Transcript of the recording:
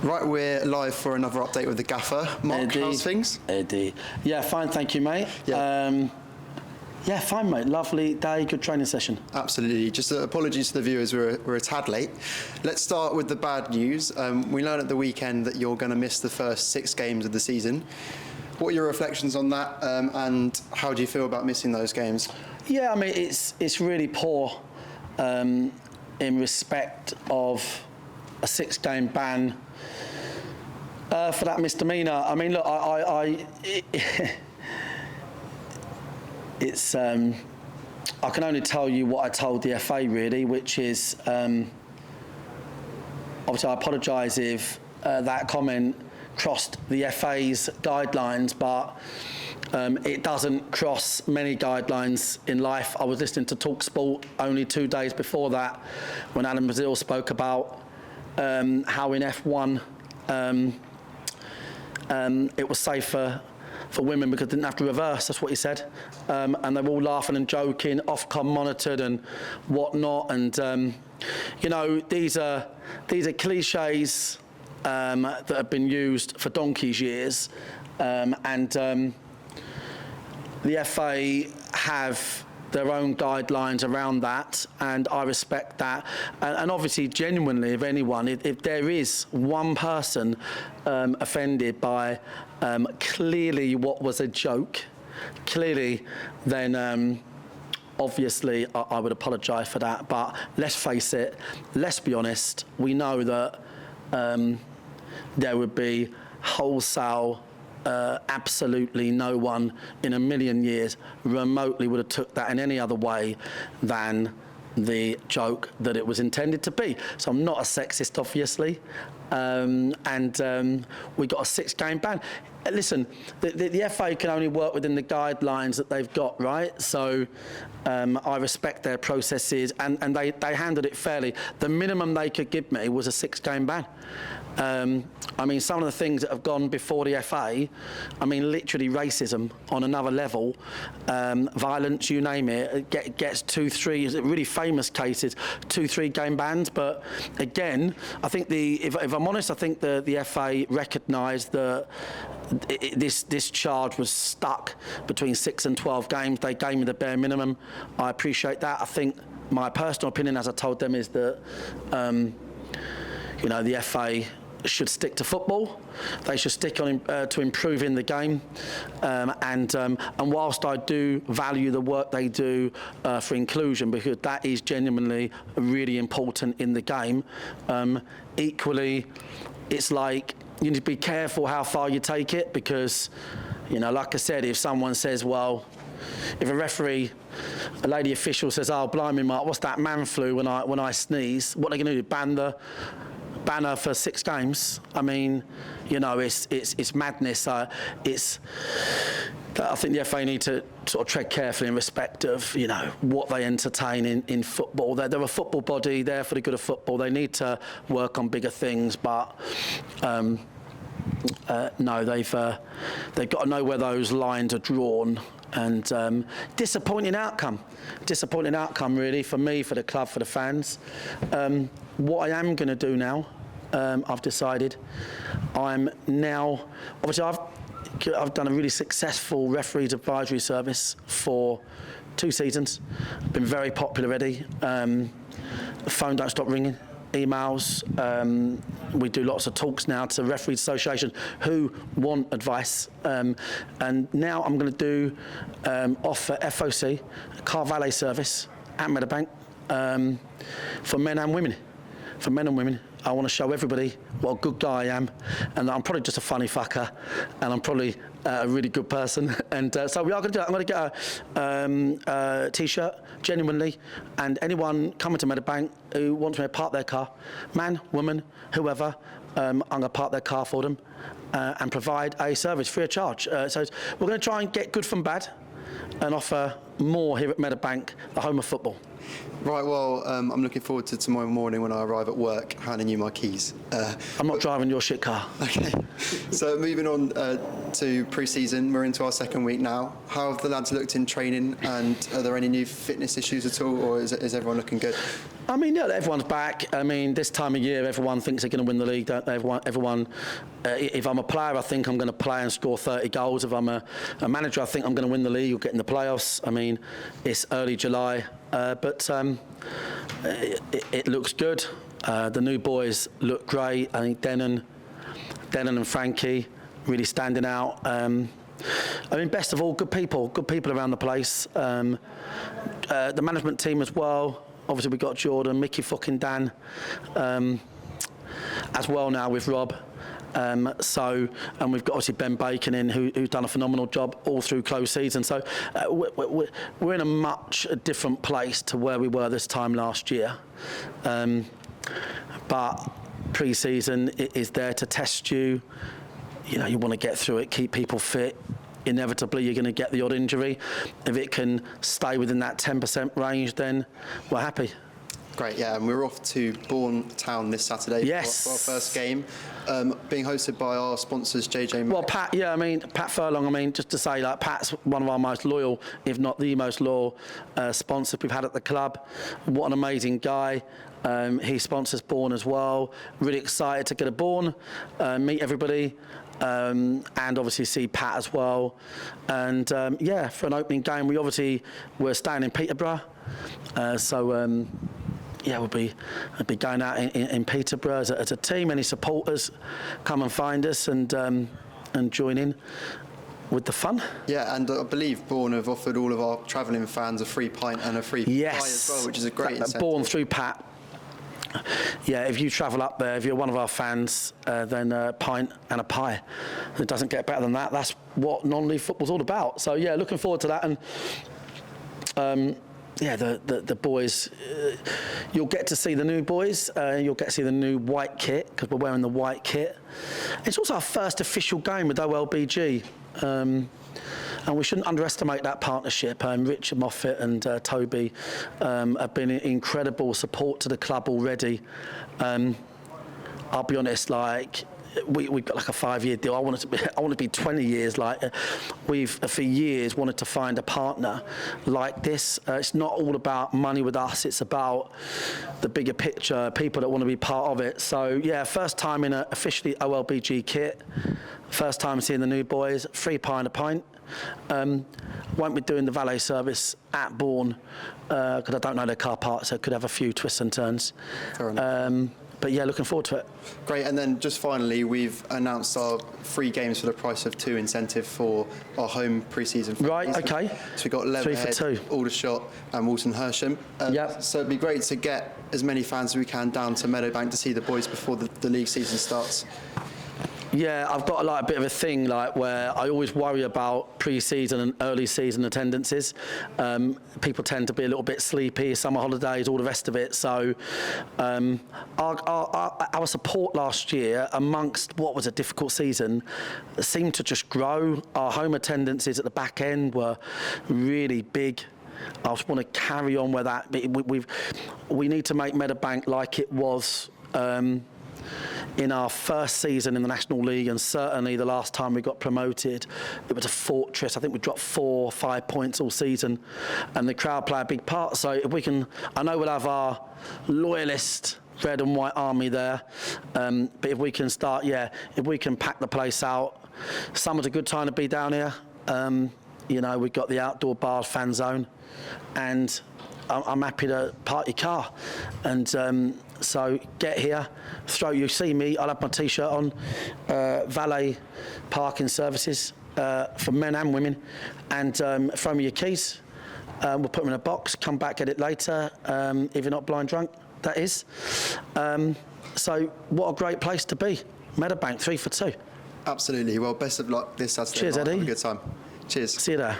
Right, we're live for another update with the Gaffer. Marc, how's things? Eddie. Yeah, fine, thank you, mate. Yeah. Yeah, fine, mate. Lovely day, good training session. Absolutely. Just apologies to the viewers, we're a tad late. Let's start with the bad news. We learned at the weekend that you're going to miss the first 6 games of the season. What are your reflections on that, and how do you feel about missing those games? Yeah, I mean, it's really poor in respect of a 6-game ban for that misdemeanour. I mean, look, it's I can only tell you what I told the FA, really, which is obviously I apologise if that comment crossed the FA's guidelines, but it doesn't cross many guidelines in life. I was listening to TalkSport only 2 days before that when Alan Brazil spoke about how in F1 it was safer for women because they didn't have to reverse. That's what he said, and they were all laughing and joking, Ofcom monitored and whatnot. And you know, these are cliches that have been used for donkey's years, and the FA have their own guidelines around that, and I respect that. And obviously, genuinely, if anyone, if there is one person offended by clearly what was a joke, then obviously I would apologise for that. But let's face it, let's be honest, we know that there would be wholesale absolutely no one in a million years remotely would have took that in any other way than the joke that it was intended to be. So I'm not a sexist, obviously, and we got a 6-game ban. Listen, the FA can only work within the guidelines that they've got, right? So I respect their processes, and they handled it fairly. The minimum they could give me was a 6-game ban. I mean, some of the things that have gone before the FA, I mean, literally racism on another level, violence, you name it, gets 2-3, really famous cases, 2-3 game bans. But again, I think if I'm honest, I think the FA recognised that this charge was stuck between 6 and 12 games. They gave me the bare minimum. I appreciate that. I think my personal opinion, as I told them, is that you know, the FA should stick to football. They should stick on to improving the game, and whilst I do value the work they do for inclusion, because that is genuinely really important in the game, equally it's like you need to be careful how far you take it, because, you know, like I said, if someone says, well, if a referee, a lady official says, oh, blimey, Mark, what's that man flu when I sneeze? What are they going to do? Ban her for 6 games? I mean, you know, it's madness. I think the FA need to sort of tread carefully in respect of, you know, what they entertain in football. They're a football body, they're for the good of football. They need to work on bigger things, but no, they've got to know where those lines are drawn. And disappointing outcome really, for me, for the club, for the fans. What I am going to do now, I've decided, I'm now, obviously I've done a really successful referees advisory service for 2 seasons. Been very popular already. The phone don't stop ringing. Emails. We do lots of talks now to Referees Association who want advice, and now I'm going to do offer FOC, car valet service at Meadowbank, for men and women. For men and women, I want to show everybody what a good guy I am, and I'm probably just a funny fucker, and I'm probably a really good person. And so we are going to do that. I'm going to get a T-shirt, genuinely, and anyone coming to Meadowbank who wants me to park their car, man, woman, whoever, I'm going to park their car for them and provide a service free of charge. So we're going to try and get good from bad and offer more here at Meadowbank, the home of football. Right, well, I'm looking forward to tomorrow morning when I arrive at work, handing you my keys. I'm not driving your shit car. Okay. So moving on to pre-season, we're into our 2nd week now. How have the lads looked in training, and are there any new fitness issues at all, or is everyone looking good? I mean, yeah, everyone's back. I mean, this time of year, everyone thinks they're going to win the league, don't they? Everyone if I'm a player, I think I'm going to play and score 30 goals. If I'm a manager, I think I'm going to win the league or get in the playoffs. I mean, it's early July, but it looks good. The new boys look great. I think Denon and Frankie really standing out. I mean, best of all, good people around the place. The management team as well. Obviously, we've got Jordan, Mickey fucking Dan, as well now with Rob. And we've got obviously Ben Bacon in, who's done a phenomenal job all through close season. So we're in a much different place to where we were this time last year. But pre-season is there to test you. You know, you want to get through it, keep people fit. Inevitably, you're going to get the odd injury. If it can stay within that 10% range, then we're happy. Great, yeah, and we're off to Bourne Town this Saturday for our first game, being hosted by our sponsors, JJ. Well, Pat, yeah, I mean, Pat Furlong, I mean, just to say, like, Pat's one of our most loyal, if not the most loyal sponsors we've had at the club. What an amazing guy. He sponsors Bourne as well. Really excited to get to Bourne, meet everybody. And obviously see Pat as well, and yeah, for an opening game, we're staying in Peterborough, yeah, we'll be going out in Peterborough as a team. Any supporters, come and find us and join in with the fun. Yeah, and I believe Bourne have offered all of our travelling fans a free pint and a free pie as well, which is a great incentive. Bourne through Pat. Yeah, if you travel up there, if you're one of our fans, then a pint and a pie. It doesn't get better than that. That's what non-league football's all about. So yeah, looking forward to that. And yeah, the boys, you'll get to see the new boys. You'll get to see the new white kit, because we're wearing the white kit. It's also our first official game with OLBG. And we shouldn't underestimate that partnership. Richard Moffat and Toby have been an incredible support to the club already. I'll be honest, like, we've got like a 5-year deal. I want it to be 20 years. Like, we've for years wanted to find a partner like this. It's not all about money with us. It's about the bigger picture, people that want to be part of it. So yeah, first time in a officially OLBG kit. First time seeing the new boys. Free pie and a pint. Won't be doing the valet service at Bourne because I don't know their car park, so it could have a few twists and turns. Fair enough. But yeah, looking forward to it. Great, and then just finally, we've announced our free games for the price of 2 incentive for our home pre-season. Right, okay. So we've got Leatherhead, Aldershot and Walton Hersham. Yep. So it'd be great to get as many fans as we can down to Meadowbank to see the boys before the league season starts. Yeah, I've got like a bit of a thing like where I always worry about pre-season and early season attendances. People tend to be a little bit sleepy, summer holidays, all the rest of it. So our support last year, amongst what was a difficult season, seemed to just grow. Our home attendances at the back end were really big. I just want to carry on with that. We need to make Meadowbank like it was in our first season in the National League, and certainly the last time we got promoted, it was a fortress. I think we dropped 4 or 5 points all season, and the crowd play a big part. So if we can, I know we'll have our loyalist red and white army there, but if we can start, if we can pack the place out. Summer's a good time to be down here. You know, we've got the outdoor bar fan zone, and I'm happy to park your car. And so get here, you see me, I'll have my T-shirt on, valet parking services for men and women, and throw me your keys. We'll put them in a box, come back, get it later, if you're not blind drunk, that is. So what a great place to be. Meadowbank, 3 for 2. Absolutely. Well, best of luck this Saturday. Cheers, Eddie. Have a good time. Cheers. See you there.